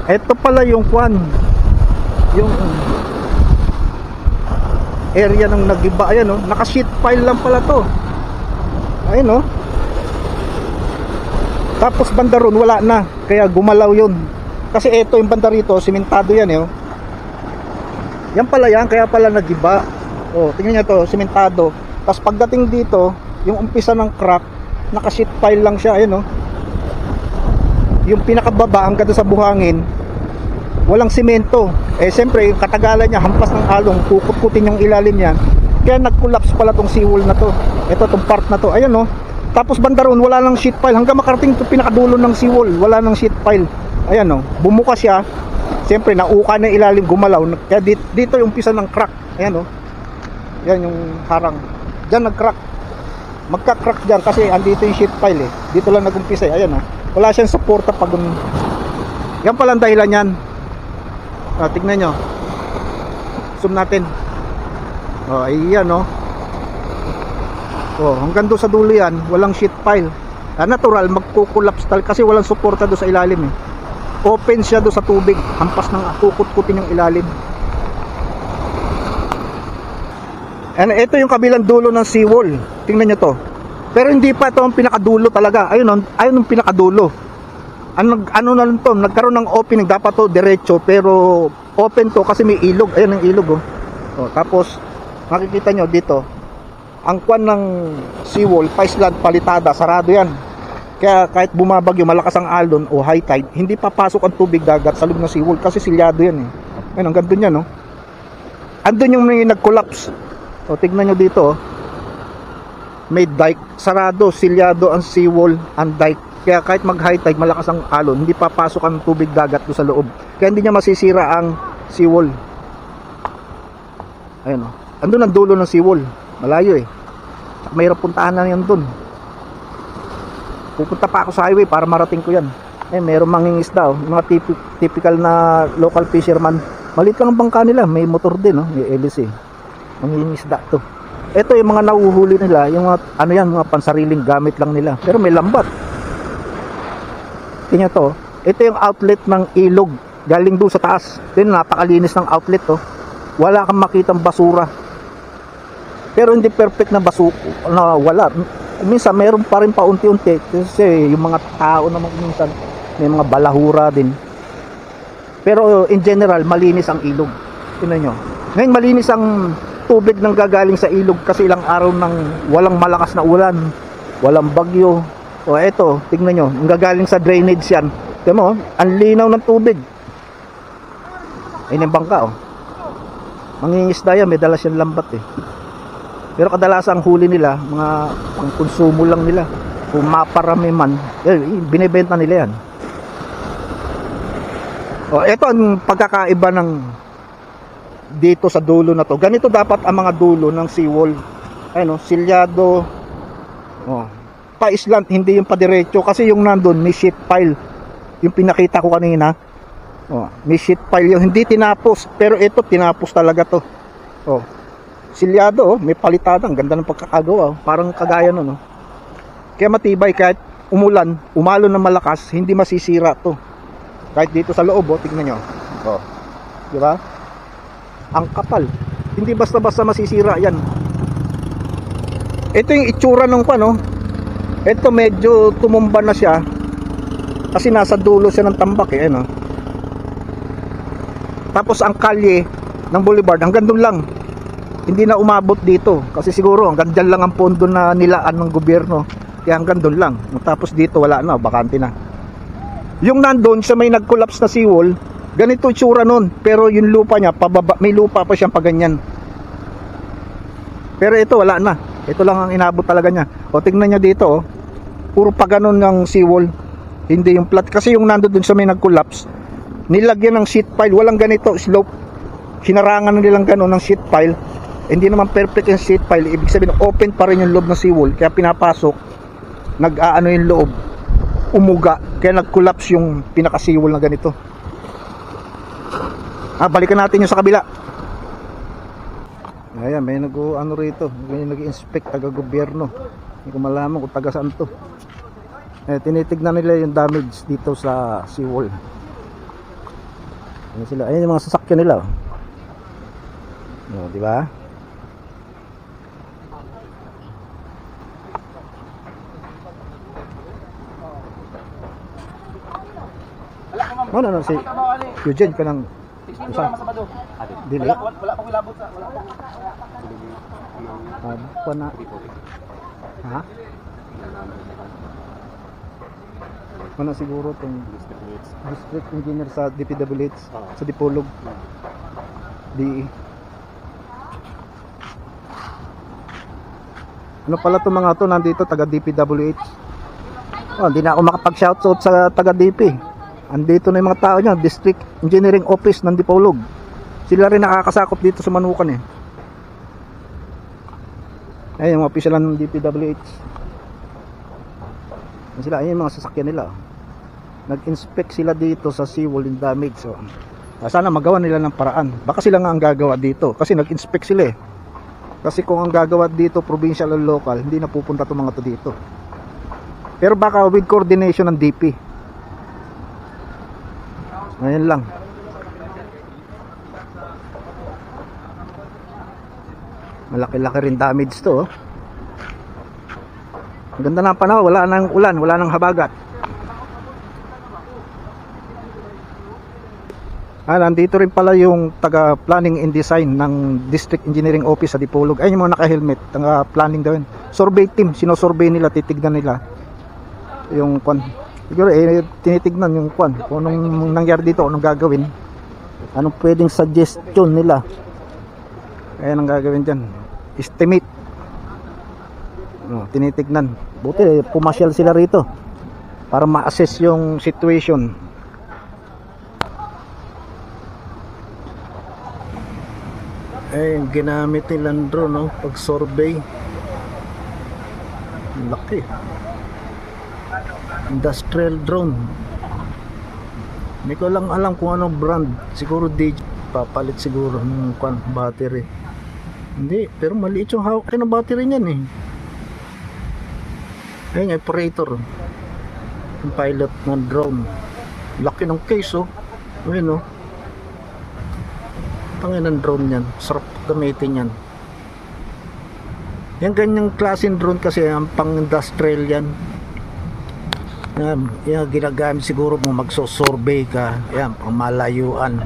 Ito pala yung kwan, yung area ng nagiba. Ayan, oh, naka sheet pile lang pala to. Ayun, oh. Tapos banda ron wala na, kaya gumalaw yun. Kasi ito yung banda rito, simentado yan, eh, oh. Yan pala yan, kaya pala nagiba. Oh, tingnan niyo to, simentado. Tapos pagdating dito, yung umpisa ng crack, naka sheet pile lang siya. Ayun, oh. Yung pinakababa hanggang sa buhangin, walang simento. Eh siyempre yung katagalan niya, hampas ng along, kukut-kutin yung ilalim niya. Kaya nag-collapse pala tong seawall na to. Ito tong part na to. Ayan, oh. Tapos banda ron wala nang sheet pile hanggang makarating to pinakadulo ng seawall. Wala nang sheet pile. Ayan, oh. Bumuka siya. Siyempre nauka na ilalim, gumalaw. Kaya dito yung umpisa ng crack. Ayan, oh. Yan yung harang. Diyan nag-crack. Magka-crack diyan kasi andito yung sheet pile, eh. Dito lang nag-umpisa, eh. Ayan, oh. Wala siyang suporta pag yan pala ang dahilan yan. Tignan nyo, zoom natin. Ayan, oh. Hanggang doon sa dulo yan, walang sheet pile. Natural, magkukulapse kasi walang suporta doon sa ilalim, eh. Open siya doon sa tubig, hampas ng kukut-kutin yung ilalim. And ito yung kabilang dulo ng seawall. Tingnan nyo to. Pero hindi pa ito ang pinakadulo talaga. Ayun ang pinakadulo. Ano na lang to, nagkaroon ng opening. Dapat to diretso, pero open to kasi may ilog. Ayun ang ilog, oh. Tapos makikita nyo dito, ang kwan ng seawall, Paisland, palitada, sarado yan. Kaya kahit bumabagyo, malakas ang alon o high tide, hindi papasok ang tubig dagat sa loob ng seawall kasi silyado yan, eh. Ayun, ang ganda yan, no? Andun yung may nag-collapse. Tignan nyo dito, oh. May dike, sarado, silyado ang seawall, ang dike. Kaya kahit mag high tide, malakas ang alon, hindi papasok ang tubig dagat do sa loob. Kaya hindi niya masisira ang seawall. Ayun, oh. Andun ang dulo ng seawall. Malayo, eh. Mahirap puntahan na yan dun. Pupunta pa ako sa highway para marating ko yan. Mayroong mangingisda, oh. Mga typical na local fisherman. Maliit lang ang bangka nila, may motor din, oh. May LC. Mangingisda to. Ito yung mga nahuhuli nila, yung mga, ano yan, mga pansariling gamit lang nila. Pero may lambat. Tingnan to. Ito yung outlet ng ilog. Galing doon sa taas. Tingnan, napakalinis ng outlet, to. Wala kang makitang basura. Pero hindi perfect na basura. Wala. Minsan, meron pa rin paunti-unti. Kasi yung mga tao naman minsan, may mga balahura din. Pero in general, malinis ang ilog. Tingnan nyo. Ngayon, malinis ang tubig nang gagaling sa ilog kasi ilang araw nang walang malakas na ulan, walang bagyo. Eto, tingnan nyo, ang gagaling sa drainage yan. Tingnan mo, ang linaw ng tubig. Ayun yung bangka, oh. Mangingisda yan, may dala siyang lambat, eh. Pero kadalasan ang huli nila, mga pangkonsumo lang nila. Kung maparami man, binibenta nila yan. Eto ang pagkakaiba ng dito sa dulo na to. Ganito dapat ang mga dulo ng seawall. Ayun, silyado. Pa-islant, hindi yung pa-diretso kasi yung nandun may sheet pile. Yung pinakita ko kanina. May sheet pile yung hindi tinapos, pero ito tinapos talaga to. Silyado, may palitada, ang ganda ng pagkakagawa, parang kagaya nun, Kaya matibay kahit umulan, umalon ng malakas, hindi masisira to. Kahit dito sa loob, tingnan nyo. Di ba? Ang kapal. Hindi basta-basta masisira yan. Ito yung itsura ng pano. Ito medyo tumumba na siya. Kasi nasa dulo siya ng tambak, eh. Tapos ang kalye ng boulevard hanggang doon lang. Hindi na umabot dito. Kasi siguro hanggang dyan lang ang pondo na nilaan ng gobyerno. Kaya hanggang doon lang. Tapos dito wala na, bakante na. Yung nandun sa may nag-collapse na seawall, ganito itsura nun, pero yung lupa niya pababa, may lupa pa siyang paganyan. Pero ito wala na. Ito lang ang inabot talaga niya. Tingnan niyo dito, puro pa ganun ng seawall. Hindi yung flat kasi yung nandoon dun sa may nag-collapse, nilagyan ng sheet pile, walang ganito slope. Hinarangan na nilang ganun ng sheet pile. Hindi naman perfect yung sheet pile, ibig sabihin open pa rin yung loob ng seawall, kaya pinapasok, nag-aano yung loob, umuga, kaya nag-collapse yung pinaka-seawall na ganito. Balikan natin yung sa kabila. Ayan, may nag-ano rito, may nag-inspect, taga-gobyerno. Hindi ko malaman kung taga saan to. Tinitignan nila yung damage dito sa seawall. Ayan sila. Ayan yung mga sasakyan nila. Oh, di ba? Ano si Eugene ka ng isa? Dili? Wala pang ilabot sa wala. Pa na. Ha? Ano siguro tong district engineer sa DPWH sa Dipolog. DE. Ano pala itong mga to nandito taga DPWH? Oh, hindi na ako makapag-shoutout sa taga DP. Andito na yung mga tao niya, District Engineering Office ng Dipolog. Sila rin nakakasakop dito sa Manukan eh. Ayun yung mga opisyalan ng DPWH. Ayun sila, ayun yung mga sasakyan nila. Nag-inspect sila dito sa seawall and damage. So, sana magawa nila ng paraan. Baka sila nga ang gagawa dito kasi nag-inspect sila eh. Kasi kung ang gagawa dito provincial o local, hindi na pupunta itong mga to dito. Pero baka with coordination ng DP. Ngayon lang. Malaki-laki rin damage to. Ang ganda ng panahon, wala nang ulan, wala nang habagat. Nandito rin pala yung taga planning and design ng District Engineering Office sa Dipolog. Ayun yung mga naka-helmet, taga planning daw yun. Survey team, sinosurvey nila, titignan nila yung siguro tinitignan yung kung anong nangyari dito, anong gagawin, anong pwedeng suggestion nila. Kaya anong gagawin dyan, estimate. Tinitignan. Buti pumasyal sila rito para ma-assess yung situation. Ginamit nilang drone pag survey. Laki. Industrial drone. Hindi ko lang alam kung anong brand. Siguro DJ. Papalit siguro ng battery. Hindi, pero maliit yung hawak ng battery niyan eh. Ayun, operator. Yung pilot ng drone. Laki ng case Ayun Tangin ng drone yan. Sarap gamitin yan. Yung ganyang klaseng drone kasi ang pang industrial yan. Yan ginagamit siguro mo magso-survey ka. Yan, pang malayuan.